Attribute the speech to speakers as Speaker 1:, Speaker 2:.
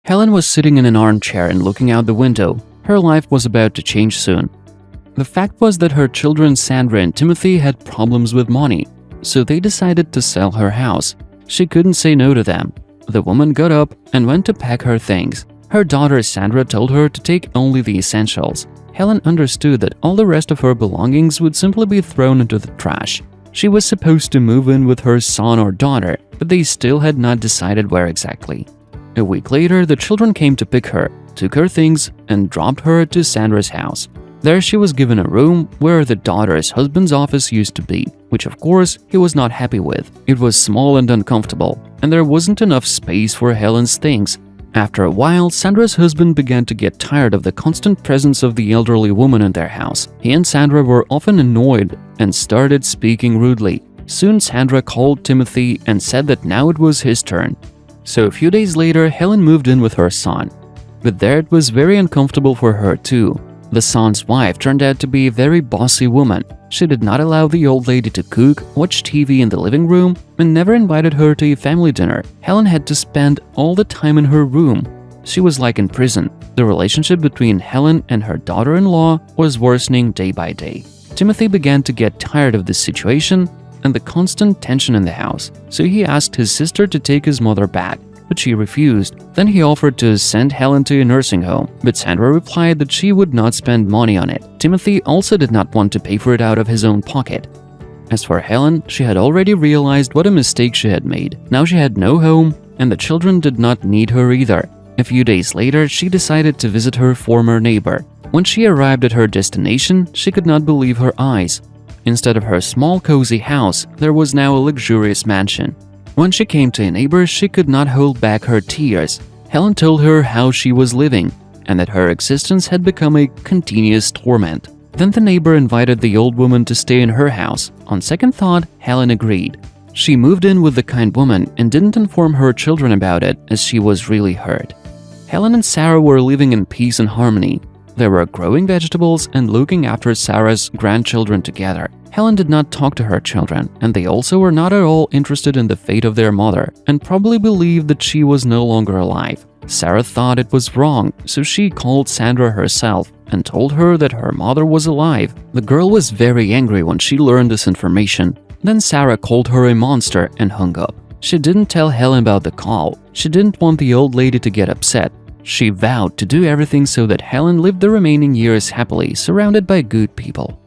Speaker 1: Helen was sitting in an armchair and looking out the window. Her life was about to change soon. The fact was that her children Sandra and Timothy had problems with money, so they decided to sell her house. She couldn't say no to them. The woman got up and went to pack her things. Her daughter Sandra told her to take only the essentials. Helen understood that all the rest of her belongings would simply be thrown into the trash. She was supposed to move in with her son or daughter, but they still had not decided where exactly. A week later, the children came to pick her, took her things, and dropped her to Sandra's house. There she was given a room where the daughter's husband's office used to be, which of course he was not happy with. It was small and uncomfortable, and there wasn't enough space for Helen's things. After a while, Sandra's husband began to get tired of the constant presence of the elderly woman in their house. He and Sandra were often annoyed and started speaking rudely. Soon Sandra called Timothy and said that now it was his turn. So a few days later, Helen moved in with her son. But there it was very uncomfortable for her too. The son's wife turned out to be a very bossy woman. She did not allow the old lady to cook, watch TV in the living room, and never invited her to a family dinner. Helen had to spend all the time in her room. She was like in prison. The relationship between Helen and her daughter-in-law was worsening day by day. Timothy began to get tired of this situation and the constant tension in the house, so he asked his sister to take his mother back, but she refused. Then he offered to send Helen to a nursing home, but Sandra replied that she would not spend money on it. Timothy also did not want to pay for it out of his own pocket. As for Helen, she had already realized what a mistake she had made. Now she had no home, and the children did not need her either. A few days later, she decided to visit her former neighbor. When she arrived at her destination, she could not believe her eyes. Instead of her small cozy house, there was now a luxurious mansion. When she came to a neighbor, she could not hold back her tears. Helen told her how she was living and that her existence had become a continuous torment. Then the neighbor invited the old woman to stay in her house. On second thought, Helen agreed. She moved in with the kind woman and didn't inform her children about it, as she was really hurt. Helen and Sarah were living in peace and harmony. They were growing vegetables and looking after Sarah's grandchildren together. Helen did not talk to her children, and they also were not at all interested in the fate of their mother, and probably believed that she was no longer alive. Sarah thought it was wrong, so she called Sandra herself and told her that her mother was alive. The girl was very angry when she learned this information. Then Sarah called her a monster and hung up. She didn't tell Helen about the call. She didn't want the old lady to get upset. She vowed to do everything so that Helen lived the remaining years happily, surrounded by good people.